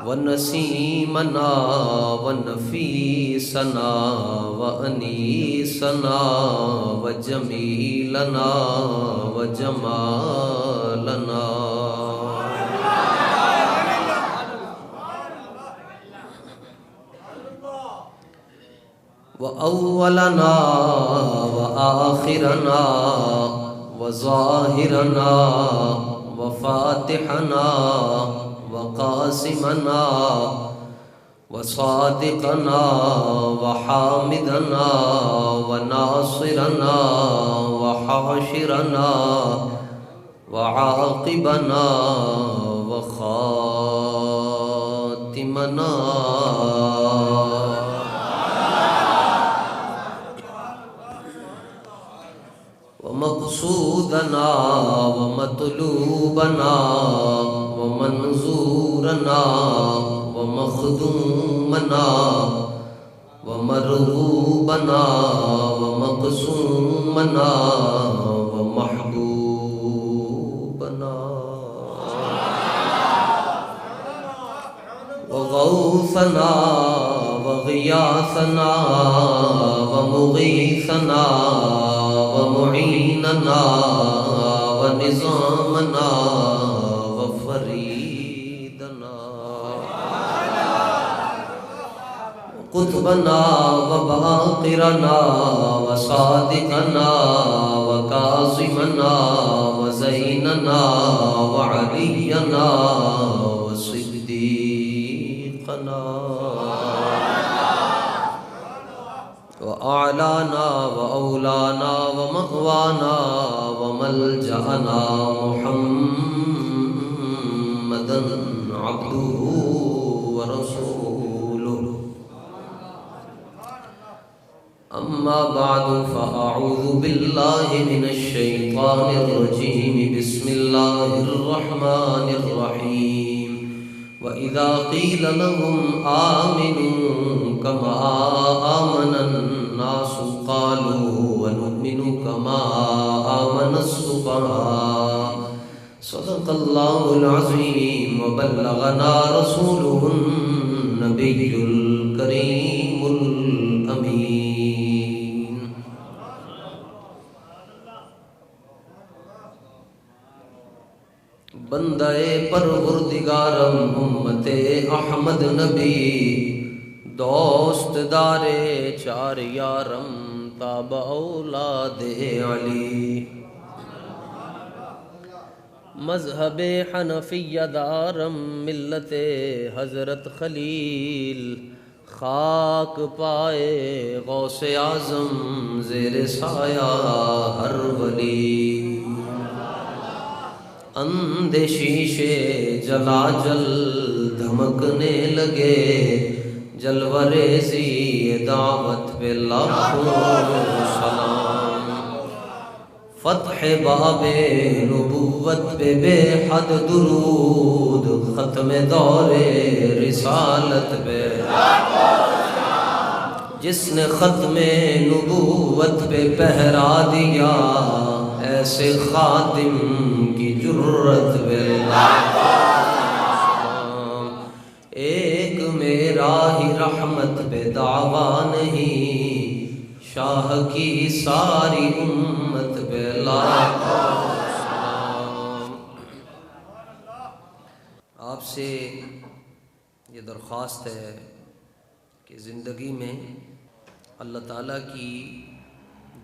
ونسیمنا ونفیسنا وانیسنا وجمیلنا وجمالنا وأولنا وآخرنا وظاهرنا وفاتحنا وقاسمنا وصادقنا وحامدنا وناصرنا وحاشرنا وعاقبنا وخاتمنا ومقصودنا ومطلوبنا ومنظورنا ومخدومنا ومرغوبنا ومقسومنا ومحبوبنا وغوثنا وغياثنا ومغيثنا ومعيننا ونظامنا وفريدنا وقطبنا وباقرنا وصادقنا وكاظمنا وزيننا وعلينا وصديقنا وأعلانا وأولانا ومأوانا وملجأنا محمدا عبده ورسوله أما بعد فأعوذ بالله من الشيطان الرجيم بسم الله الرحمن الرحيم وإذا قيل لهم آمنوا كما آمن الناس قالوا ونؤمن كما آمن السفهاء صدق الله العظيم وبلغنا رسوله النبي الكريم الأمين. بندہ پروردگارم امت احمد نبی دوست دار چار یارم تاب اولاد علی مذہب حنفیہ دارم ملت حضرت خلیل خاک پائے غوث اعظم زیر سایہ ہر ولی اندھے شیشے جلا جل دھمکنے لگے جلوریزی دعوت پہ لاکھوں سلام فتح باب نبوت پہ بے حد درود ختم دور رسالت پہ جس نے ختم نبوت پہ پہرا دیا ایسے خاتم کی جرت باللہ ایک میرا ہی رحمت پہ دعویٰ نہیں شاہ کی ساری امت پہ لاکھوں سلام. آپ سے یہ درخواست ہے کہ زندگی میں اللہ تعالیٰ کی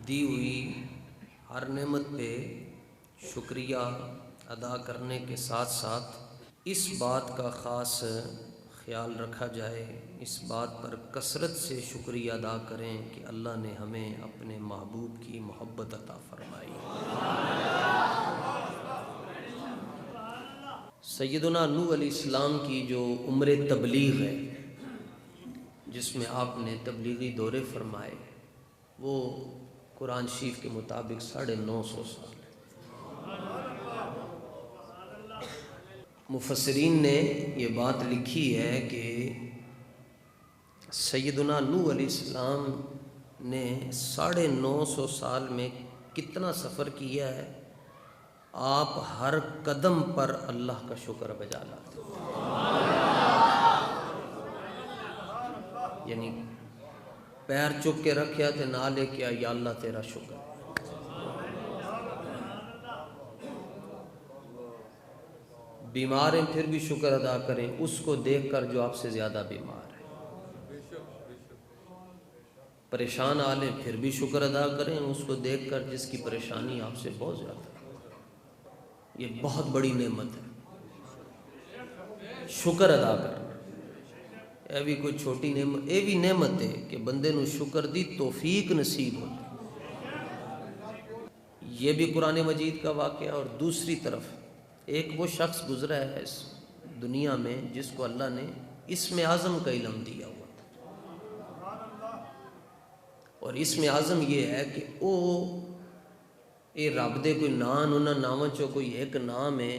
دی ہوئی ہر نعمت پہ شکریہ ادا کرنے کے ساتھ ساتھ اس بات کا خاص خیال رکھا جائے، اس بات پر کثرت سے شکریہ ادا کریں کہ اللہ نے ہمیں اپنے محبوب کی محبت عطا فرمائی. سیدنا نوح علیہ السلام کی جو عمر تبلیغ ہے جس میں آپ نے تبلیغی دورے فرمائے وہ قرآن شریف کے مطابق 950 سال ہے. مفسرین نے یہ بات لکھی ہے کہ سیدنا نوح علیہ السلام نے 950 سال میں کتنا سفر کیا ہے، آپ ہر قدم پر اللہ کا شکر بجا لاتے ہیں. یعنی پیر چک کے رکھیا تے نہ لے کے یا اللہ تیرا شکر. بیمار ہیں پھر بھی شکر ادا کریں اس کو دیکھ کر جو آپ سے زیادہ بیمار ہے. پریشان حال ہیں پھر بھی شکر ادا کریں اس کو دیکھ کر جس کی پریشانی آپ سے بہت زیادہ ہے. یہ بہت بڑی نعمت ہے شکر ادا کرنا. یہ بھی کوئی چھوٹی نعمت، یہ بھی نعمت ہے کہ بندے نو شکر دی توفیق نصیب ہوتی. یہ بھی قرآن مجید کا واقعہ. اور دوسری طرف ایک وہ شخص گزرا ہے اس دنیا میں جس کو اللہ نے اسم اعظم کا علم دیا ہوا تھا. اور اسم اعظم یہ ہے کہ اے رب دے کوئی نام انہاں ناماں چوں کوئی ایک نام ہے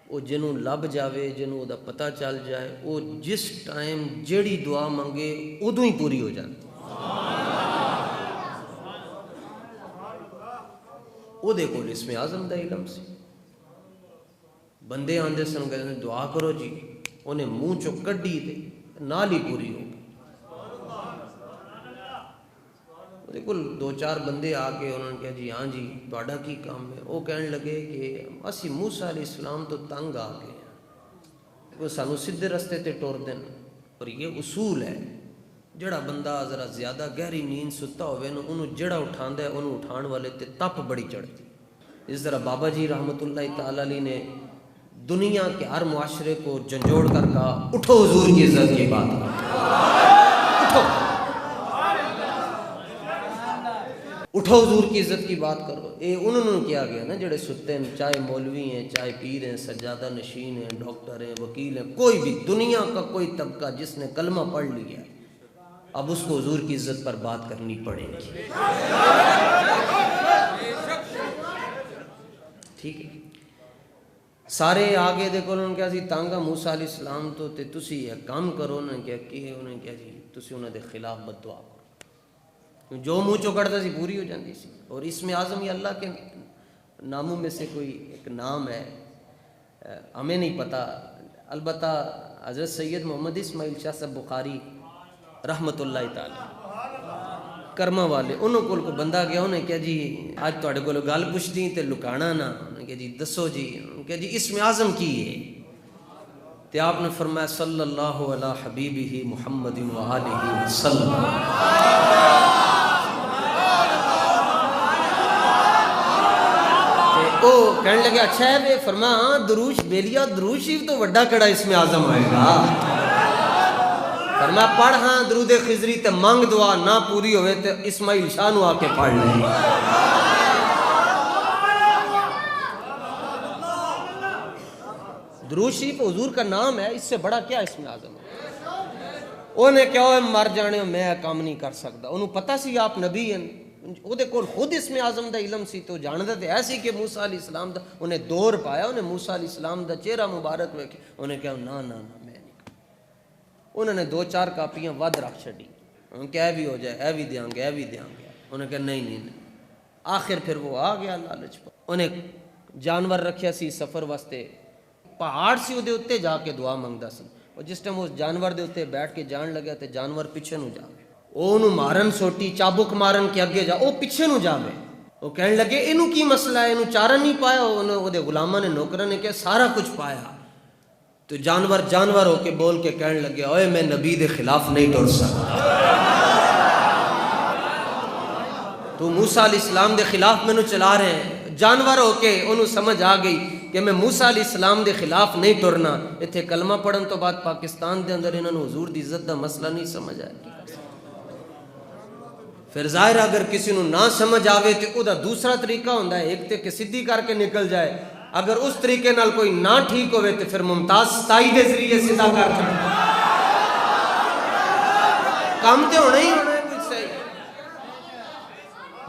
وہ جنوں لب جاوے جنوں دا پتہ چل جائے وہ جس ٹائم جیڑی دعا منگے ادوں ہی پوری ہو جاتی. وہ دے کول اسم اعظم دا علم سی. بندے آندے سن کہتے دعا کرو جی انہیں منہ چو کڈی تے نال ہی پوری ہو گئی. بالکل دو چار بندے آ کے انہوں نے کہا جی ہاں جی تہاڈا کی کام ہے. وہ کہنے لگے کہ اسی موسیٰ علیہ السلام تو تنگ آ گئے ہیں وہ سانو سیدھے رستے تے ٹور دین. اور یہ اصول ہے جڑا بندہ ذرا زیادہ گہری نیند ستا ہوئے نا انہوں جڑا اٹھاندا ہے انہوں اٹھان والے تے تپ بڑی چڑھتی. اس طرح بابا جی رحمۃ اللہ تعالی علیہ نے دنیا کے ہر معاشرے کو جھنجھوڑ کر کہا اٹھو حضور کی عزت کی بات کرو. اٹھو حضور کی عزت کی بات کرو. انہوں نے کیا گیا نا جڑے ستے ہیں چاہے مولوی ہیں چاہے پیر ہیں سجادہ نشین ہیں ڈاکٹر ہیں وکیل ہیں کوئی بھی دنیا کا کوئی طبقہ جس نے کلمہ پڑھ لیا اب اس کو حضور کی عزت پر بات کرنی پڑے گی. ٹھیک ہے سارے آگے دیکھو انہوں نے کہا سی تانگا موسیٰ علیہ السلام تو تے تسی ایک کام کرو. انہوں نے کہا کہ انہوں نے کہا جی تسی انہوں دے خلاف بد دعا کرو. جو منہ چو کڑتا سی پوری ہو جاندی سی. اور اسم اعظم یہ اللہ کے ناموں میں سے کوئی ایک نام ہے ہمیں نہیں پتہ. البتہ حضرت سید محمد اسماعیل شاہ صاحب بخاری رحمۃ اللہ تعالی کرما والے انہوں کو بندہ گیا انہیں کہا جی آج تواڈے کولوں گل پوچھدی تے لکانا نہ. انہوں نے کہا جی دسو جی. انہوں نے کہا جی اسم اعظم کی ہے تے آپ نے فرمایا صلی اللہ علی حبیبہ محمد و آلہ وسلم. تے او کہنے لگے اچھا ہے بے فرمایا دروش بیلیا دروش شریف تو وڈا کڑا اسم اعظم ہوئے گا. فرمایا پڑھ ہاں درود خضری تے مانگ دعا نہ پوری ہوئے تے اسماعیل شاہ نو آ کے پڑھ لیں. درود شریف حضور کا نام ہے اس سے بڑا کیا اسم اعظم ہے. انہیں کیا ہوئے مر جانے میں کام نہیں کر سکتا. انہوں پتہ سی آپ نبی ہیں وہ دے کول خود اسم اعظم دا علم سی تو جاندہ تے ایسی کہ موسیٰ علیہ السلام دا انہیں دور پایا. انہیں موسیٰ علیہ السلام دا چہرہ مبارک میں انہیں کہا نا نا نا میں نہیں. انہوں نے دو چار کاپیاں ود رکھ چھڑی. انہوں نے کہا بھی ہو جائے اے بھی دیاں گے اے بھی دیاں گے. انہوں نے کہا نہیں نہیں نہیں. آخر پھر وہ آ گیا لالچ پر. انہیں جانور رکھیا سی سفر واسطے پہاڑ سی دے اتے جا کے دعا منگدا سی. اور جس ٹائم اس جانور دے اتے بیٹھ کے جان لگا تے جانور پیچھے نو جاوے. او انہوں مارن سوٹی چابک مارن کے اگے جا او پیچھے نو جاوے. وہ کہنے لگے انہوں کی مسئلہ ہے انہوں چارن نہیں پایا. انہوں دے غلامہ نے نوکرہ نے کہا سارا کچھ پایا. تو جانور ہو کے بول کے کہنے لگے اوے میں نبی دے خلاف نہیں ٹر سکتا. تو موسیٰ علیہ السلام دے خلاف میں نو چلا رہے ہیں. جانور ہو کے انہوں سمجھ آ گئی کہ میں موسیٰ علیہ السلام دے خلاف نہیں ٹرنا. اتھے کلمہ پڑھن تو بعد پاکستان دے اندر انہوں نے حضور دی عزت دا مسئلہ نہیں سمجھ آیا. پھر ظاہر اگر کسی نو نہ سمجھ آوے تو او دا دوسرا طریقہ ہوندہ ہے ایک تے کہ سدھی کر کے نکل جائے. اگر اس طریقے نال کوئی نہ ٹھیک ہوئے تو پھر ممتاز ستائی دے ذریعے سدھا کر چھڑے. کام تے ہونا ہی ہونا ہے کچھ صحیح.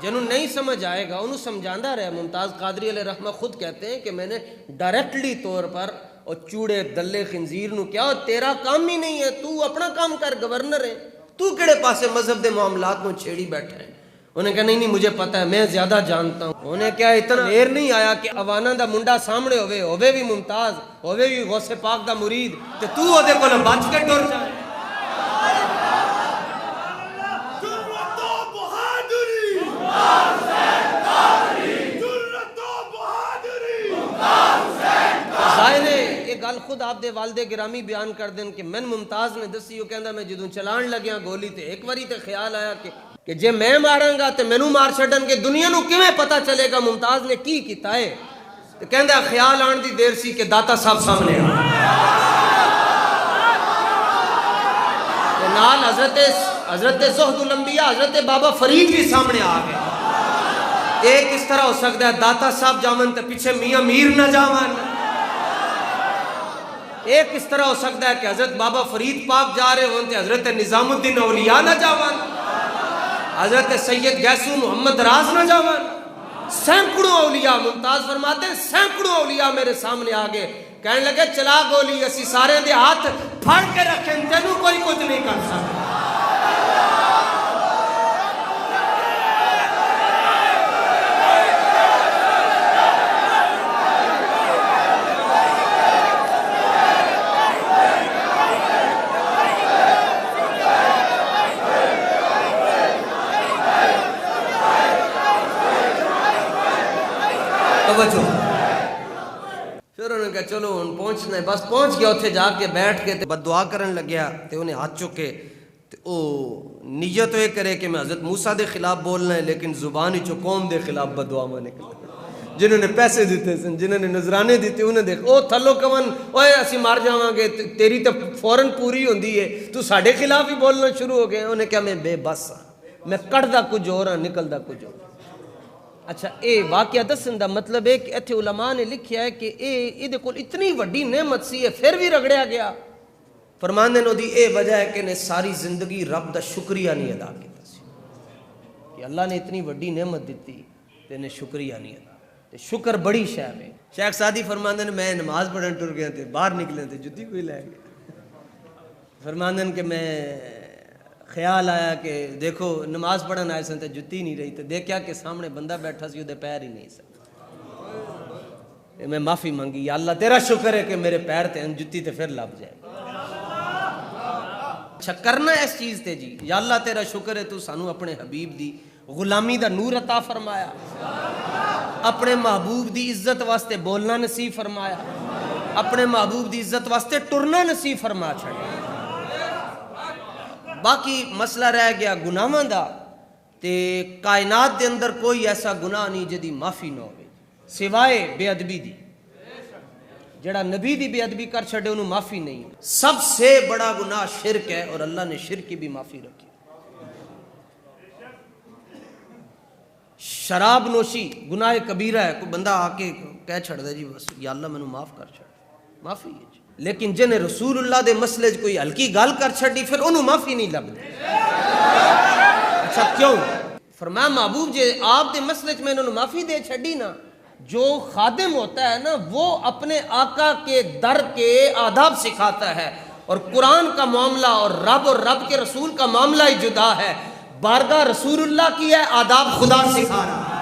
جنہوں نہیں سمجھ آئے گا انہوں سمجھاندہ رہے. ممتاز قادری علیہ رحمہ خود کہتے ہیں کہ میں نے ڈائریکٹلی طور پر اور چوڑے دلے خنزیر نو کیا تیرا کام ہی نہیں ہے تو اپنا کام کر گورنر ہے تو کڑے پاسے مذہب دے معاملات نو چھیڑی بیٹھا ہے. انہیں کہا نہیں مجھے پتہ ہے میں زیادہ جانتا ہوں. انہیں کیا اتنا دیر نہیں آیا کہ اوانہ دا منڈا سامنے ہوئے بھی ممتاز ہوئے بھی غوث پاک دا مرید تو او دے کو بچ کے ٹر جائے. یہ گل خود آپ دے والد گرامی بیان کر دیں کہ میں ممتاز نے دسی، وہ کہندا میں جدوں چلان لگیا گولی تے ایک واری تے خیال آیا کہ جے میں ماراں گا تے مینوں مار چھڈن گے، دنیا نو کیویں پتہ چلے گا ممتاز نے کی کیتا ہے؟ تے کہندا خیال آن دی دیر سی کہ داتا صاحب سامنے آ تے نال حضرت زہد الانبیاء حضرت بابا فرید بھی سامنے آ گئے۔ ایک اس طرح ہو سکتا ہے داتا صاحب جاون تے پیچھے میاں میر نہ جاون، ایک اس طرح ہو سکتا ہے کہ حضرت بابا فرید پاک جا رہے ہوں تے حضرت نظام الدین اولیاء نہ جاون، حضرت سید گیسو محمد راز نہ جاون۔ سینکڑوں اولیاء، ممتاز فرماتے ہیں سینکڑوں اولیاء میرے سامنے آگے، کہنے لگے چلا گولی، اسی سارے دے ہاتھ پھڑ کے رکھیں، تینوں کوئی کچھ نہیں کر سکتا۔ پھر انہوں نے کہا چلو ہن پہنچنا ہے، بس پہنچ گیا، اتھے جا کے بیٹھ کے بد دعا کرن لگیا تے انہیں ہاتھ چکے تے او نیت تو یہ کرے کہ میں حضرت موسیٰ دے خلاف بولنا ہے، لیکن زبان ہی چو قوم دے خلاف بد دعا میں نکلا، جنہوں نے پیسے دیتے سن، جنہوں نے نذرانے دیتے، انہیں دیکھ او تھلو کون اوے اسی مار جاواں گے، تیری تو فوراً پوری ہوندی ہے، تو ساڈے خلاف ہی بولنا شروع ہو گئے۔ انہیں کہا میں بے بس ہاں، میں کڑدا کچھ ہو رہا نکلدا کچھ ہو رہا۔ اچھا اے واقعہ دسن دا مطلب ہے کہ ایتھے علماء نے لکھیا ہے کہ اے دے کول اتنی وڈی نعمت سی ہے پھر بھی رگڑیا گیا۔ فرماندے نو دی اے وجہ ہے کہ نے ساری زندگی رب دا شکریہ نہیں ادا کیتا سی، کہ اللہ نے اتنی وڈی نعمت دیتی تے نے شکریہ نہیں ادا، تے شکر بڑی شے ہے۔ شیخ سعدی فرماندے نے میں نماز پڑھن ٹر گیا تے باہر نکلے تے جُتی کوئی لے گیا۔ فرماندے کہ میں خیال آیا کہ دیکھو نماز پڑھن آئے سن تے جُتی نہیں رہی، تے دیکھیا کہ سامنے بندہ بیٹھا سی، اودے پیر ہی نہیں سن۔ میں معافی مانگی، یا اللہ تیرا شکر ہے کہ میرے پیر تے جُتی تے پھر لب جائے۔ اچھا کرنا اس چیز تے جی، یا اللہ تیرا شکر ہے تو سانو اپنے حبیب دی غلامی دا نور عطا فرمایا، اپنے محبوب دی عزت واسطے بولنا نصیب فرمایا، اپنے محبوب دی عزت واسطے ٹرنا نصیب فرما چھڑیا۔ باقی مسئلہ رہ گیا گناہاں دا، تے کائنات دے اندر کوئی ایسا گناہ نہیں جدی معافی نہ ہوئے سوائے بے ادبی دی۔ جڑا نبی دی بے ادبی کر چھڑے انہوں معافی نہیں۔ سب سے بڑا گناہ شرک ہے، اور اللہ نے شرک کی بھی معافی رکھی۔ شراب نوشی گناہ کبیرہ ہے، کوئی بندہ آ کے کہہ چھڑ دے جی بس یا اللہ مینوں معاف کر چھڑ، معافی ہے جی۔ لیکن جن رسول اللہ دے مسئلے کوئی ہلکی گل کر چھڑی پھر انہوں معافی نہیں لب دے۔ اچھا کیوں؟ فرمایا محبوب جی آپ دے مسئلے میں انہوں معافی دے چھڑی نا، جو خادم ہوتا ہے نا وہ اپنے آقا کے در کے آداب سکھاتا ہے، اور قرآن کا معاملہ اور رب کے رسول کا معاملہ ہی جدا ہے۔ بارگاہ رسول اللہ کی ہے، آداب خدا سکھا رہا ہے۔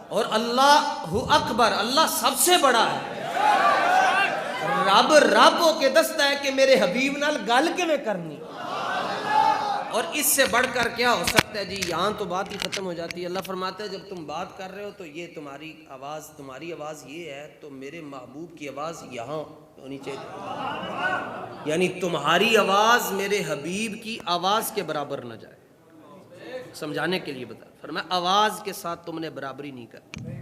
اور اللہ اکبر، اللہ سب سے بڑا ہے۔ رب ہو کے دستا ہے کہ میرے حبیب نال گل کیویں کرنی، اور اس سے بڑھ کر کیا ہو سکتا ہے جی؟ یہاں تو بات ہی ختم ہو جاتی ہے۔ اللہ فرماتا ہے جب تم بات کر رہے ہو تو یہ تمہاری آواز یہ ہے تو میرے محبوب کی آواز یہاں ہونی چاہیے، یعنی تمہاری آواز میرے حبیب کی آواز کے برابر نہ جائے۔ سمجھانے کے لیے بتا فرمایا آواز کے ساتھ تم نے برابری نہیں کرنی،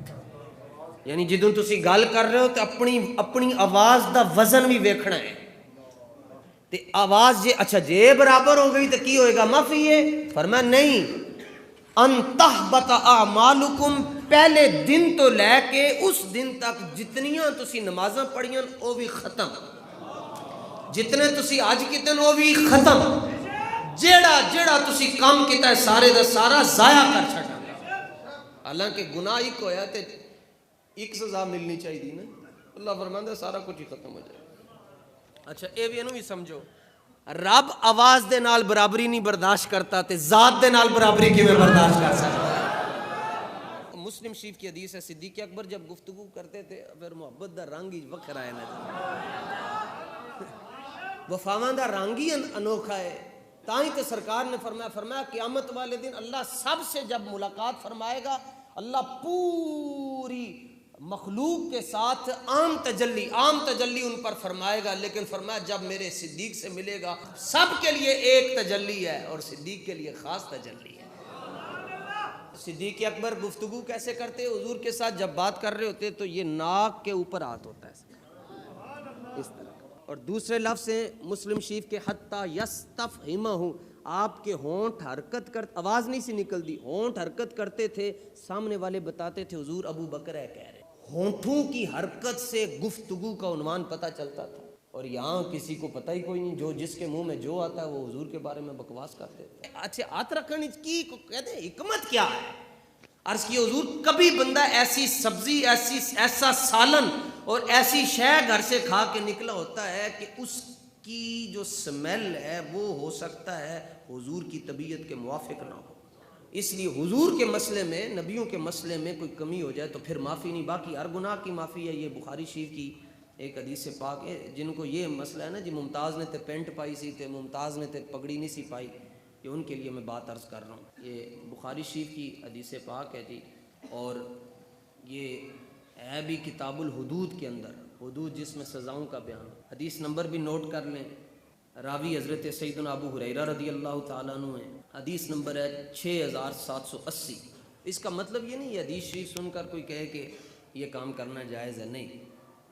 یعنی جدوں تسی گل کر رہے ہو تو اپنی آواز دا وزن بھی ویکھنا ہے۔ تے آواز جے اچھا جے برابر ہو گئی تو کی ہوئے گا؟ معافی ہے۔ فرمایا نہیں، ان تحبط اعمالکم، پہلے دن تو لے کے اس دن تک جتنیاں تسی نمازاں پڑھیاں وہ بھی ختم، جتنے تسی آج کیتے وہ بھی ختم، جیڑا تسی کام کیتا ہے سارے دا سارا ضائع کر چھڑا۔ حالانکہ گناہ ایک ہویا تے ایک سزا ملنی چاہیے نا، اللہ فرماندا ہے سارا کچھ ہی ختم ہو جائے۔ اچھا اے بھی انہوں بھی سمجھو، رب آواز دے نال برابری نہیں برداشت کرتا تے ذات دے نال برابری کیویں برداشت کر سکتا ہے؟ مسلم شریف کی حدیث ہے، صدیق اکبر جب گفتگو کرتے تھے پھر محبت دا رنگ ہی وکھرا ہے نا، وفاواں دا رنگ ہی انوکھا ہے۔ تاں ہی تے سرکار نے فرمایا قیامت والے دن اللہ سب سے جب ملاقات فرمائے گا، اللہ پوری مخلوق کے ساتھ عام تجلی ان پر فرمائے گا، لیکن فرمایا جب میرے صدیق سے ملے گا سب کے لیے ایک تجلی ہے اور صدیق کے لیے خاص تجلی ہے۔ صدیق اکبر گفتگو کیسے کرتے حضور کے ساتھ؟ جب بات کر رہے ہوتے تو یہ ناک کے اوپر ہاتھ ہوتا ہے اس طرح، اور دوسرے لفظ ہیں مسلم شریف کے حتیٰ یستفہمہ، آپ کے ہونٹ حرکت آواز نہیں سی نکلتی، ہونٹ حرکت کرتے تھے، سامنے والے بتاتے تھے حضور ابو بکر ہے کہہ رہے۔ ہونٹوں کی حرکت سے گفتگو کا عنوان پتہ چلتا تھا، اور یہاں کسی کو پتہ ہی کوئی نہیں، جو جس کے منہ میں جو آتا ہے وہ حضور کے بارے میں بکواس کرتے تھے۔ اچھا ہاتھ رکھنے کی کہتے ہیں حکمت کیا ہے؟ عرض کی حضور کبھی بندہ ایسی سبزی ایسا سالن اور ایسی شے گھر سے کھا کے نکلا ہوتا ہے کہ اس کی جو سمیل ہے وہ ہو سکتا ہے حضور کی طبیعت کے موافق نہ ہو، اس لیے حضور کے مسئلے میں، نبیوں کے مسئلے میں کوئی کمی ہو جائے تو پھر معافی نہیں، باقی ہر گناہ کی معافی ہے۔ یہ بخاری شریف کی ایک حدیث پاک ہے، جن کو یہ مسئلہ ہے نا جی ممتاز نے تے پینٹ پائی سی تے ممتاز نے تے پگڑی نہیں سی پائی، یہ ان کے لیے میں بات عرض کر رہا ہوں۔ یہ بخاری شریف کی حدیث پاک ہے جی، اور یہ ہے بھی کتاب الحدود کے اندر، حدود جس میں سزاؤں کا بیان۔ حدیث نمبر بھی نوٹ کر لیں، راوی حضرت سیدنا ابو ہریرہ رضی اللہ تعالیٰ عنہ ہے، حدیث نمبر ہے 6780۔ اس کا مطلب یہ نہیں یہ حدیث شریف سن کر کوئی کہے کہ یہ کام کرنا جائز ہے، نہیں،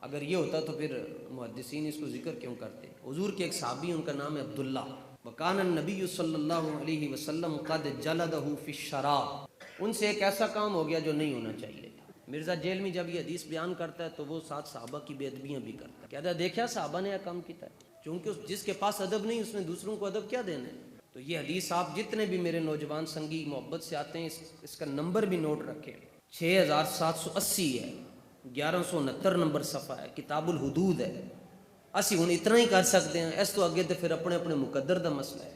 اگر یہ ہوتا تو پھر محدثین اس کو ذکر کیوں کرتے۔ حضور کے ایک صحابی ان کا نام ہے عبداللہ، وکان النبی صلی اللہ علیہ وسلم قد جلدہ فی الشراب، ان سے ایک ایسا کام ہو گیا جو نہیں ہونا چاہیے تھا۔ مرزا جیل میں جب یہ حدیث بیان کرتا ہے تو وہ ساتھ صحابہ کی بے ادبیاں بھی کرتا ہے، کہتا ہے دیکھا صحابہ نے یہ کام کیا ہے، چونکہ جس کے پاس ادب نہیں اس نے دوسروں کو ادب کیا دینا ہے۔ تو یہ حدیث آپ جتنے بھی میرے نوجوان سنگی محبت سے آتے ہیں اس کا نمبر بھی نوٹ رکھیں، 6780 ہے، 1169 نمبر صفحہ ہے، کتاب الحدود ہے۔ اسی ہن اتنا ہی کر سکتے ہیں، اس تو اگے تو پھر اپنے اپنے مقدر دا مسئلہ ہے۔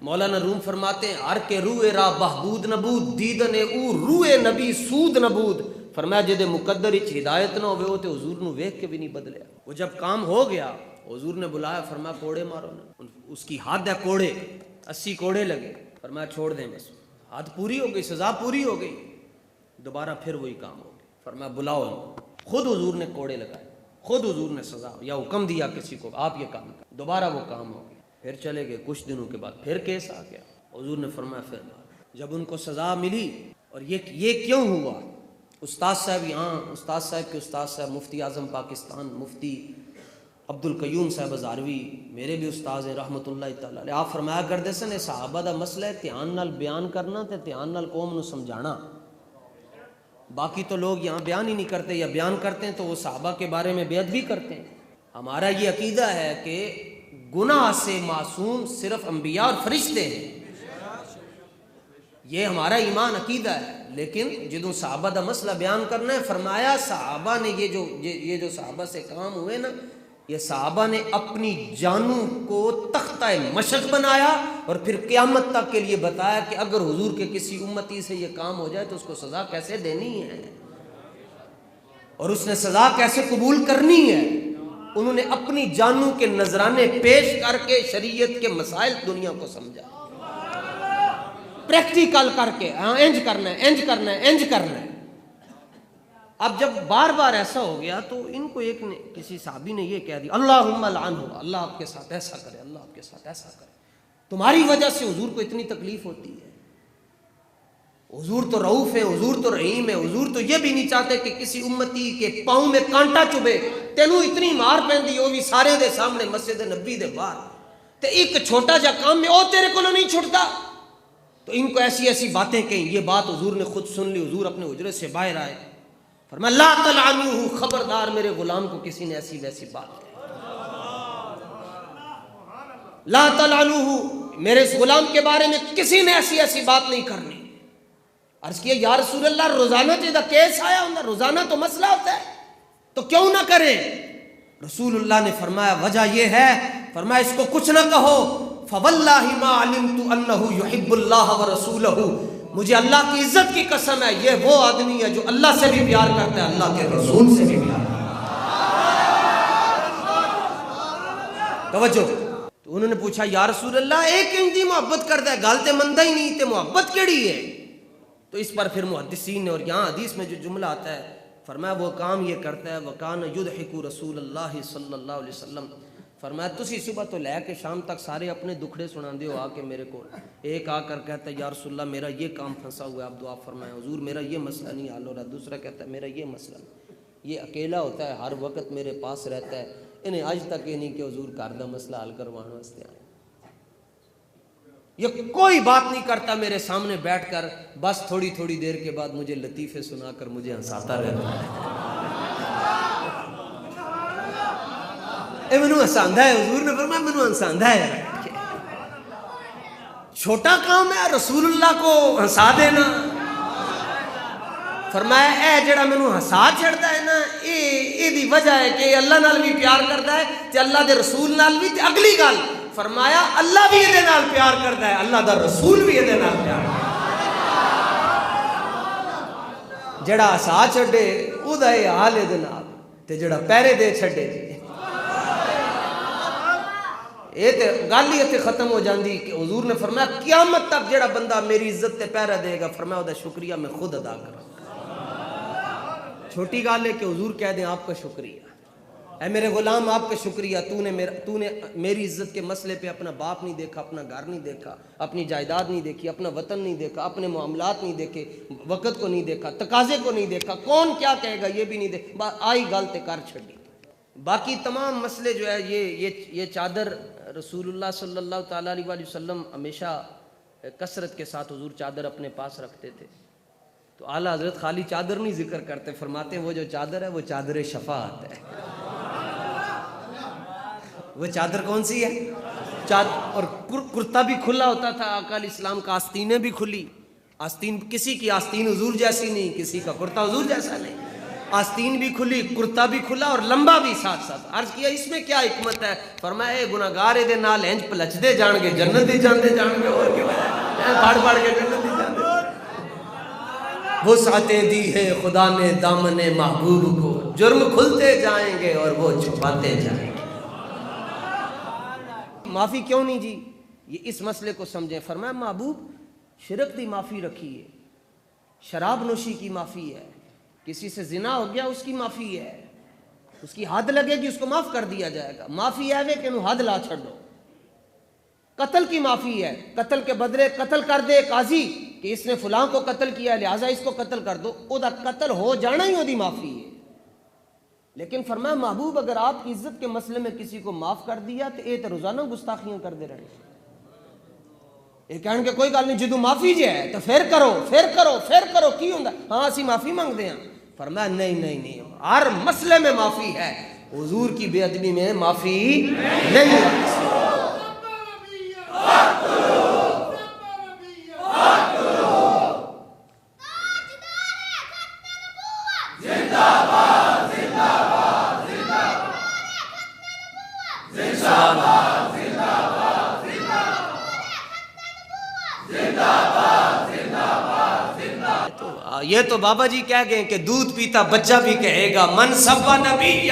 مولانا روم فرماتے ہیں ہر کے روئے را بہبود نبود، دیدن او روئے نبی سود نبود، فرمایا جدے مقدر اچ ہدایت نہ ہوئے ہو تو حضور نو ویکھ کے بھی نہیں بدلیا۔ وہ جب کام ہو گیا حضور نے بلایا، فرمایا کوڑے مارو نا، اس کی حد ہے کوڑے، 80 کوڑے لگے، فرمایا چھوڑ دیں بس، حد پوری ہو گئی، سزا پوری ہو گئی، دوبارہ پھر وہی کام ہو گیا، فرمایا بلاؤ، خود حضور نے کوڑے لگائے، خود حضور نے سزا یا حکم دیا کسی کو آپ یہ کام کر، دوبارہ وہ کام ہو گیا، پھر چلے گئے، کچھ دنوں کے بعد پھر کیس آ گیا، حضور نے فرمایا پھر جب ان کو سزا ملی، اور یہ کیوں ہوا؟ استاد صاحب یہاں، استاد صاحب کے استاد صاحب مفتی اعظم پاکستان مفتی عبد القیوم صاحب ہزاروی میرے بھی استاد ہیں رحمۃ اللہ تعالی علیہ، آپ فرمایا کرتے سن صحابہ دا مسئلہ ہے دھیان نال بیان کرنا تے دھیان نال قوم نو سمجھانا، باقی تو لوگ یہاں بیان ہی نہیں کرتے، یا بیان کرتے ہیں تو وہ صحابہ کے بارے میں بے ادبی کرتے ہیں۔ ہمارا یہ عقیدہ ہے کہ گناہ سے معصوم صرف انبیاء اور فرشتے ہیں، یہ ہمارا ایمان عقیدہ ہے، لیکن جدوں صحابہ دا مسئلہ بیان کرنا ہے، فرمایا صحابہ نے یہ جو صحابہ سے کام ہوئے نا، یہ صحابہ نے اپنی جانوں کو تختہ مشق بنایا اور پھر قیامت تک کے لیے بتایا کہ اگر حضور کے کسی امتی سے یہ کام ہو جائے تو اس کو سزا کیسے دینی ہے اور اس نے سزا کیسے قبول کرنی ہے۔ انہوں نے اپنی جانوں کے نذرانے پیش کر کے شریعت کے مسائل دنیا کو سمجھا، پریکٹیکل کر کے، ہاں انج کرنا ہے، انج کرنا ہے، انج کرنا ہے۔ اب جب بار بار ایسا ہو گیا تو ان کو ایک نے کسی صحابی نے یہ کہہ دیا، اللہم لعنہ، اللہ آپ کے ساتھ ایسا کرے، اللہ آپ کے ساتھ ایسا کرے، تمہاری وجہ سے حضور کو اتنی تکلیف ہوتی ہے۔ حضور تو رؤوف ہے، حضور تو رحیم ہے، حضور تو یہ بھی نہیں چاہتے کہ کسی امتی کے پاؤں میں کانٹا چبھے، تینوں اتنی مار پیندی وہ بھی سارے دے سامنے مسجد نبی دے باہر، تے ایک چھوٹا جا کام میں او تیرے کو نہیں چھٹتا۔ تو ان کو ایسی ایسی باتیں کہیں، یہ بات حضور نے خود سن لی، حضور اپنے حجرے سے باہر آئے، فرمایا لا تلعنوہ، خبردار میرے غلام کو کسی نے ایسی ویسی بات کہی، لا تلعنوہ، میرے اس غلام کے بارے میں کسی نے ایسی ایسی بات نہیں کرنی۔ عرض کیا یا رسول اللہ روزانہ چیزا کیس آیا ہوں، روزانہ تو مسئلہ ہوتا ہے تو کیوں نہ کریں؟ رسول اللہ نے فرمایا وجہ یہ ہے، فرمایا اس کو کچھ نہ کہو، فواللہ ما علمت انہ یحب اللہ ورسولہ، مجھے اللہ کی عزت کی قسم ہے یہ وہ آدمی ہے جو اللہ سے بھی پیار کرتا ہے، اللہ کے رسول سے بھی پیار کرتا ہے۔ توجہ، تو انہوں نے پوچھا یا رسول اللہ ایک انج دی محبت کرتا ہے، گل تے مندہ ہی نہیں تے محبت کیڑی ہے؟ تو اس پر پھر محدثین نے، اور یہاں حدیث میں جو جملہ آتا ہے، فرمایا وہ کام یہ کرتا ہے وکان یضحک رسول اللہ صلی اللہ علیہ وسلم، فرمایا تسی صبح تو لے کے شام تک سارے اپنے دکھڑے سناندے ہو آ کے میرے کو، ایک آ کر کہتا ہے یا رسول اللہ میرا یہ کام پھنسا ہوا ہے آپ دعا فرمائیں، حضور میرا یہ مسئلہ نہیں حل ہو رہا، دوسرا کہتا ہے میرا یہ مسئلہ نہیں، یہ اکیلا ہوتا ہے ہر وقت میرے پاس رہتا ہے، انہیں آج تک یہ نہیں کہ حضور گھر دا مسئلہ حل کروان واسطے آئے، یہ کوئی بات نہیں کرتا میرے سامنے بیٹھ کر، بس تھوڑی تھوڑی دیر کے بعد مجھے لطیفے سنا کر مجھے ہنساتا رہتا ہے، اے منو ہنساندا ہے، حضور نے فرمایا منو ہنساندا ہے، چھوٹا کام ہے رسول اللہ کو ہنسا دینا، فرمایا اے جڑا منو ہنسا چھڑدا ہے نا اے دی وجہ ہے کہ اللہ نال بھی پیار کردا ہے تے اللہ دے رسول نال بھی، تے اگلی گل فرمایا اللہ بھی یہ نال پیار کردا ہے، اللہ دا رسول بھی یہ نال پیار کردا ہے، جڑا ہسا چھڑے او دا اے حال ہے دے نال، تے جڑا پیرے دے چھڑے جی یہ تے گل ہی اتنے ختم ہو جاندی کہ حضور نے فرمایا قیامت تک جڑا بندہ میری عزت تے پیرا دے گا، فرمایا وہ دا شکریہ میں خود ادا کروں، چھوٹی گل ہے کہ حضور کہہ دیں آپ کا شکریہ، اے میرے غلام آپ کا شکریہ، تو نے میری عزت کے مسئلے پہ اپنا باپ نہیں دیکھا، اپنا گھر نہیں دیکھا، اپنی جائیداد نہیں دیکھی، اپنا وطن نہیں دیکھا، اپنے معاملات نہیں دیکھے، وقت کو نہیں دیکھا، تقاضے کو نہیں دیکھا، کون کیا کہے گا یہ بھی نہیں دیکھا، آئی گل تے کر چھڑی، باقی تمام مسئلے جو ہے یہ چادر رسول اللہ صلی اللہ تعالیٰ علیہ وسلم ہمیشہ کثرت کے ساتھ حضور چادر اپنے پاس رکھتے تھے، تو اعلیٰ حضرت خالی چادر نہیں ذکر کرتے، فرماتے ہیں وہ جو چادر ہے وہ چادر شفاعت ہے، وہ چادر کون سی ہے؟ اور کرتا بھی کھلا ہوتا تھا آقا علیہ السلام کا، آستینیں بھی کھلی، آستین کسی کی آستین حضور جیسی نہیں، کسی کا کرتا حضور جیسا نہیں، آستین بھی کھلی، کرتا بھی کھلا اور لمبا بھی ساتھ ساتھ، عرض کیا اس میں کیا حکمت ہے؟ فرمایا اے گناہگار دے نال انج پلچ دے جان گے جنت دی جاندے جان گے، اور کیا پڑھ پڑھ کے جنت دی جاندے، وسعتیں دی ہے خدا نے دامن محبوب کو، جرم کھلتے جائیں گے اور وہ چھپاتے جائیں گے، معافی کیوں نہیں جی؟ یہ اس مسئلے کو سمجھیں، فرمایا محبوب شرک دی معافی رکھی ہے، شراب نوشی کی معافی ہے، کسی سے زنا ہو گیا اس کی معافی ہے، اس کی حد لگے گی اس کو معاف کر دیا جائے گا، معافی ہے کہ انہوں حد لا چھڑ دو، قتل کی معافی ہے، قتل کے بدلے قتل کر دے قاضی کہ اس نے فلاں کو قتل کیا لہٰذا اس کو قتل کر دو، او دا قتل ہو جانا ہی دی معافی ہے، لیکن فرمایا محبوب اگر آپ کی عزت کے مسئلے میں کسی کو معاف کر دیا تو یہ تو روزانہ گستاخیاں کر دے رہے، یہ کہنے کہ کوئی گل نہیں جدو معافی جی ہے تو پھر کرو کی ہوں ہاں اسی معافی مانگتے ہیں، فرمایا نہیں ہر مسئلے میں معافی ہے، حضور کی بے ادبی میں معافی نہیں ہے، یہ تو بابا جی کہہ گئے کہ دودھ پیتا بچہ بھی کہے گا من سبا نبی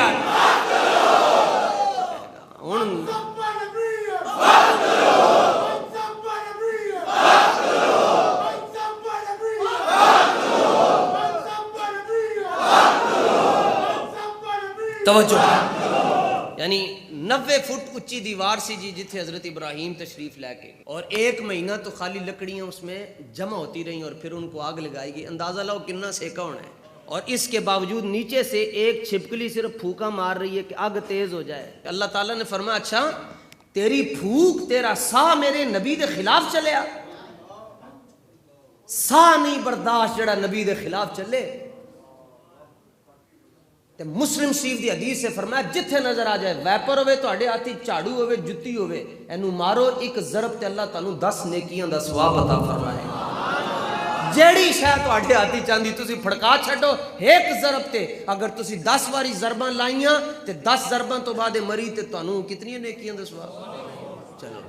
توجہ، یعنی 90 فٹ اونچی دیوار سی جی جتھے حضرت ابراہیم تشریف لے کے، اور 1 مہینہ تو خالی لکڑیاں اس میں جمع ہوتی رہیں اور پھر ان کو آگ لگائی گئی، اندازہ لاؤ کتنا سیکا ہونا ہے، اور اس کے باوجود نیچے سے ایک چھپکلی صرف پھونکا مار رہی ہے کہ آگ تیز ہو جائے، اللہ تعالیٰ نے فرمایا اچھا تیری پھونک تیرا سا میرے نبی دے خلاف چلیا، سا نہیں برداشت جڑا نبی دے خلاف چلے، مسلم شریف دی حدیث سے فرمایا جتھے نظر آ جائے ویپر ہوئے تہاڈے ہاتھی جھاڑو ہوئے جتی ہوئے اینو مارو، ایک ضرب تے اللہ تعالیٰ 10 نیکیاں دا ثواب عطا فرمائے، جیڑی شے تہاڈے ہاتھی چاندی تسی پھڑکا چھڈو ایک ضرب تے، اگر تسی 10 واری ضرباں لائیاں تے 10 ضرباں تو بعد مری تے تانوں کتنی نیکیاں دا ثواب، چلو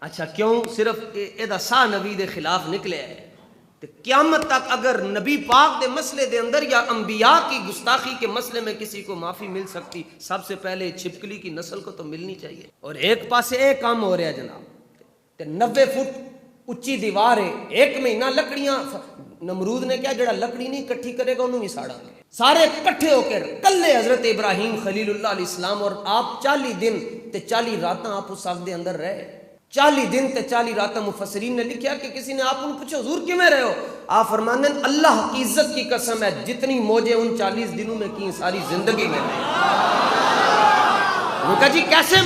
اچھا کیوں صرف اے دا سا نبی دے خلاف نکلے ہے، قیامت تک اگر نبی پاک دے مسئلے دے اندر یا انبیاء کی گستاخی کے مسئلے میں کسی کو معافی مل سکتی، سب سے پہلے چھپکلی کی نسل کو تو ملنی چاہیے، اور ایک پاسے ایک کام ہو رہا ہے جناب، 90 فٹ اچھی دیوار ہے، 1 مہینہ لکڑیاں نمرود نے کیا جڑا لکڑی نہیں کٹھی کرے گا انہوں بھی ساڑا گے، سارے کٹھے ہو کر کلے حضرت ابراہیم خلیل اللہ علیہ السلام، اور آپ 40 دن تے 40 راتاں آپ اس آگ دے اندر رہے، 40 دن تے 40 راتاں۔ مفسرین نے لکھیا کہ کسی نے آپ ان پوچھو حضور کیوں میں رہے ہو، آپ فرماندے ہیں اللہ کی عزت کی قسم ہے جتنی موجیں ان 40 دنوں میں کی ساری زندگی میں نہیں۔ انہوں نے کہا جی کیسے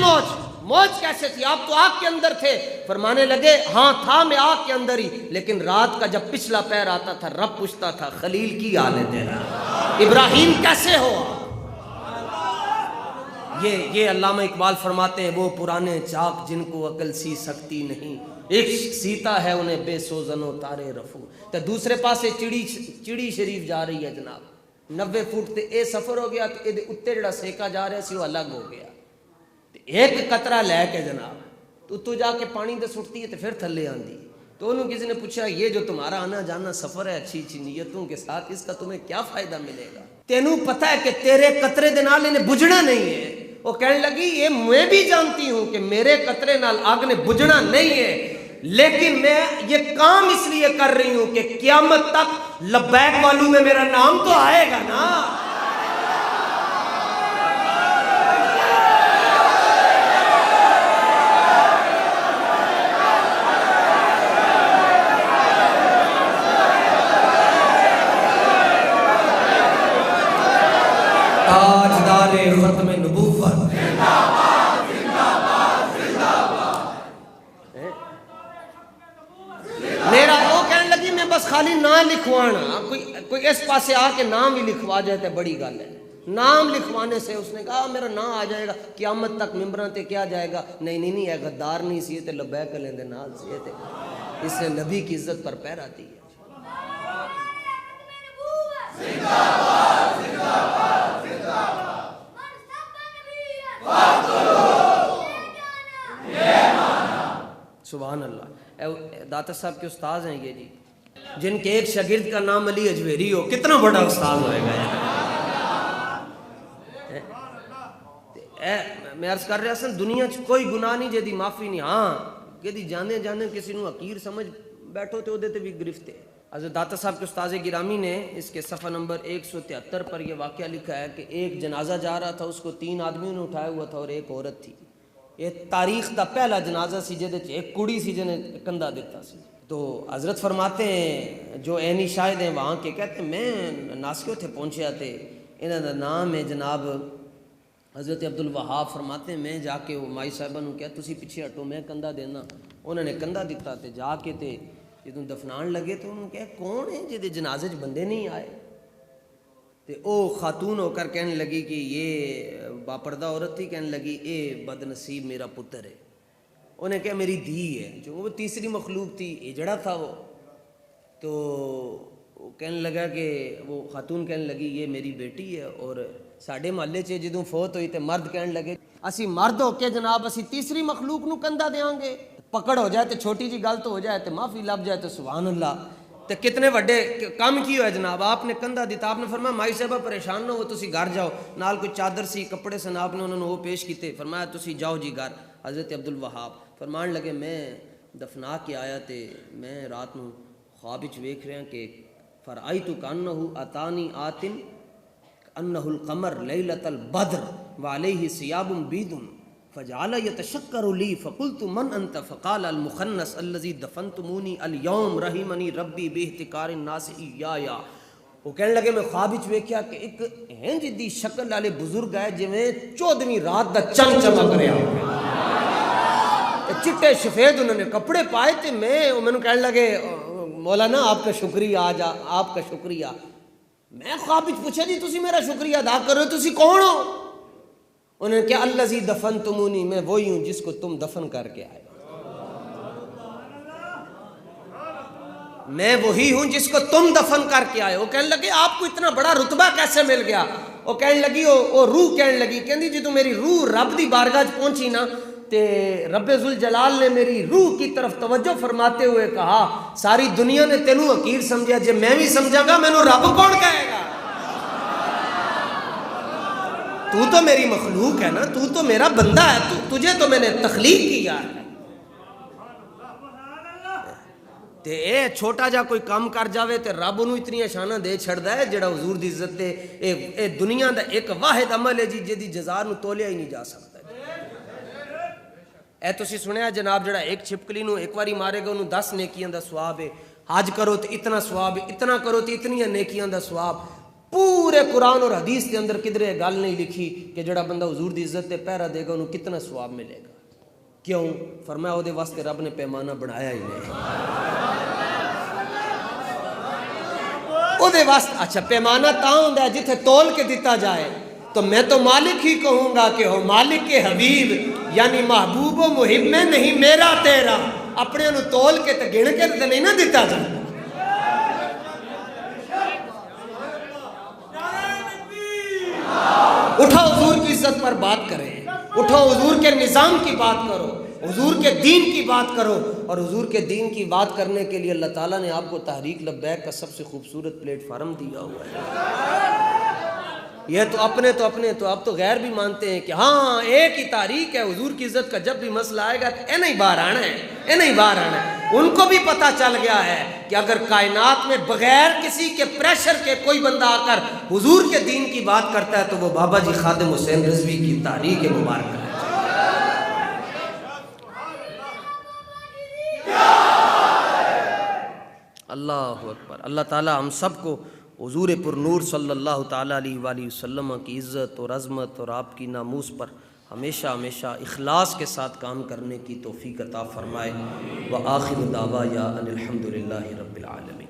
موج کیسے تھی، آپ تو آگ کے اندر تھے؟ فرمانے لگے ہاں تھا میں آگ کے اندر ہی، لیکن رات کا جب پچھلا پیر آتا تھا رب پوچھتا تھا خلیل کی حال ہے تیرا، ابراہیم کیسے ہو؟ یہ علامہ اقبال فرماتے ہیں وہ پرانے چاک جن کو عقل سی سکتی نہیں، عشق سیتا ہے انہیں بے سوزن و تارے رفو۔ تو دوسرے پاسے چڑی شریف جا رہی ہے جناب، 90 فٹ تے اے سفر ہو گیا تے اتے جڑا سیکا جا رہا سی وہ الگ ہو گیا، ایک قطرہ لے کے جناب تو جا کے پانی دے سٹتی ہے تو پھر تھلے آندی۔ تو انہوں کسی نے پوچھا یہ جو تمہارا آنا جانا سفر ہے اچھی نیتوں کے ساتھ، اس کا تمہیں کیا فائدہ ملے گا؟ تینوں پتہ ہے کہ تیرے قطرے دے نال انہیں بجھنا نہیں ہے۔ وہ کہنے لگی یہ میں بھی جانتی ہوں کہ میرے قطرے نال آگ نے بجھنا نہیں ہے، لیکن میں یہ کام اس لیے کر رہی ہوں کہ قیامت تک لبیک والوں میں میرا نام تو آئے گا نا۔ تاجدار ختم نبوت میرا، وہ کہنے لگی میں بس خالی نام لکھوانا، کوئی اس پاسے آ کے نام بھی لکھوا جائے تو بڑی گل ہے۔ نام لکھوانے سے اس نے کہا میرا نام آ جائے گا قیامت تک ممبراں تے کیا جائے گا، نہیں ہے غدار نہیں سی تے لبیک لیندے نال سی تے اس سے نبی کی عزت پر پیر آتی ہے۔ سبحان اللہ۔ داتا صاحب کے استاذ ہیں یہ جی، جن کے ایک شاگرد کا نام علی اجویری ہو، کتنا بڑا استاذ ہوئے گا۔ میں عرض کر رہا سن دنیا چ کوئی گناہ نہیں جیدی معافی نہیں، ہاں کہ جانے کسی نو حقیر سمجھ بیٹھو تے اودے تے بھی گرفت ہے۔ حضرت داتا صاحب کے استاذ گرامی نے اس کے صفحہ نمبر 173 پر یہ واقعہ لکھا ہے کہ ایک جنازہ جا رہا تھا، اس کو 3 آدمیوں نے اٹھایا ہوا تھا اور ایک عورت تھی۔ یہ تاریخ دا پہلا جنازہ سی جہدے چ ایک کڑی سی جنہیں کندھا دیتا سی۔ تو حضرت فرماتے ہیں جو عینی شاہد ہیں وہاں کے، کہتے ہیں میں ناسکیو تھے پہنچیا تھے، انہاں دا نام ہے جناب حضرت عبدالوہاب۔ فرماتے ہیں میں جا کے مائی صاحبہ نوں کہا تسی پیچھے ہٹو میں کندھا دینا، انہوں نے کندھا دیتا تے جا کے تے جدوں دفنان لگے تو انہوں نے کہا کون ہے جہدے جنازے چ بندے نہیں آئے؟ تے او خاتون ہو کر کہنے لگی کہ یہ باپردہ عورت تھی، کہنے لگی اے بد نصیب میرا پتر ہے۔ انہیں کہا میری دھی ہے، جو وہ تیسری مخلوق تھی، اجڑا تھا وہ۔ تو وہ کہنے لگا کہ وہ خاتون کہنے لگی یہ میری بیٹی ہے، اور ساڈے محلے چ جدوں فوت ہوئی تے مرد کہنے لگے اسی مرد ہو کے جناب اسی تیسری مخلوق نو کندھا دیاں گے، پکڑ ہو جائے تو چھوٹی جی گل تو ہو جائے تو معافی لب جائے تو سبحان اللہ۔ تو کتنے وڈے کام کی ہوئے جناب، آپ نے کندھا دیتا، آپ نے فرمایا مائی صاحبہ پریشان نہ ہو تسی گھر جاؤ، نال کوئی چادر سی کپڑے سن آپ نے انہوں نے وہ پیش کیتے، فرمایا تسی جاؤ جی گھر۔ حضرت عبدالوہاب فرمان لگے میں دفنا کے آیا تے میں رات نو خواب وچ ویکھ رہا کہ فرآئیت کانہ اتانی آتن انہ القمر لیلۃ البدر وعلیہ ثیاب بید فجعل یتشکر لی فقلت من انت فقال المخنث الذی دفنتمونی اليوم رحمنی ربی باحتکار الناس ایایا۔ وہ کہنے لگے میں خواب وچ ویکھیا کہ ایک ہیں جدی شکل والے بزرگ ہے جویں 14ویں رات دا چن چمک رہا ہو، چٹے سفید انہوں نے کپڑے پائے تے میں نے کہنے لگے مولانا آپ کا شکریہ، آج آپ کا شکریہ۔ میں خواب وچ پوچھا جی تسی میرا شکریہ ادا کرو، تسی کون ہو؟ انہوں نے کہا الذی دفنتمونی، میں وہی ہوں جس کو تم دفن کر کے آئے، میں وہی ہوں جس کو تم دفن کر کے آئے۔ وہ کہنے لگے آپ کو اتنا بڑا رتبہ کیسے مل گیا؟ وہ کہنے لگی وہ روح کہنے لگی کہندی جدوں میری روح رب دی بارگاہ چ پہنچی نا تے رب ذوالجلال نے میری روح کی طرف توجہ فرماتے ہوئے کہا ساری دنیا نے تینوں حقیر سمجھا، جے میں بھی سمجھا گا مینوں رب کون کہے گا؟ تو تو میری مخلوق ہے نا، تو تو میرا بندہ ہے، تجھے تو میں نے تخلیق کیا ہے۔ تے اے چھوٹا جا کوئی کام کر جاوے تے رب انہوں اتنی شانہ دے چھڑدا ہے جڑا حضور دی عزت تے اے دنیا دا ایک واحد عمل ہے جی جدی جزا نو تولیا ہی نہیں جا سکتا۔ اے تسی سنیا جناب جڑا ایک چھپکلی نو ایک واری مارے گا انہوں 10 نیکیاں دا ثواب ہے، حج کرو تے اتنا ثواب ہے، اتنا کرو تے اتنی نیکیاں دا ثواب۔ پورے قرآن اور حدیث کے اندر کدھر گل نہیں لکھی کہ جڑا بندہ حضور دی عزت تے پہرا دے گا انہوں کتنا ثواب ملے گا۔ کیوں؟ فرمایا او دے واسطے رب نے پیمانہ بنایا ہی نہیں۔ او دے واسطے اچھا پیمانہ تاں ہوندا ہے جتھے تول کے دیتا جائے، تو میں تو مالک ہی کہوں گا کہ ہو مالک کے حبیب، یعنی محبوب و محب میں نہیں میرا تیرا، اپنے انہوں تول کے تے گن کے تے نہیں نہ دیتا جائے۔ اٹھو حضور کی عزت پر بات کریں، اٹھو حضور کے نظام کی بات کرو، حضور کے دین کی بات کرو، اور حضور کے دین کی بات کرنے کے لیے اللہ تعالیٰ نے آپ کو تحریک لبیک کا سب سے خوبصورت پلیٹ فارم دیا ہوا ہے۔ یہ تو اپنے تو اب تو غیر بھی مانتے ہیں کہ ہاں ایک ہی تحریک ہے، حضور کی عزت کا جب بھی مسئلہ آئے گا تو اے نہیں باہر آنا ہے، اے نہیں باہر آنا ہے۔ ان کو بھی پتہ چل گیا ہے کہ اگر کائنات میں بغیر کسی کے پریشر کے کوئی بندہ آ کر حضور کے دین کی بات کرتا ہے تو وہ بابا جی خادم حسین رضوی کی تحریک مبارک ہے۔ اللہ اکبر۔ اللہ تعالی ہم سب کو حضور پر نور صلی اللہ تعالیٰ علیہ وآلہ وسلم کی عزت اور عظمت اور آپ کی ناموس پر ہمیشہ ہمیشہ اخلاص کے ساتھ کام کرنے کی توفیق عطا فرمائے۔ وآخر دعوایا ان الحمد للہ رب العالمین۔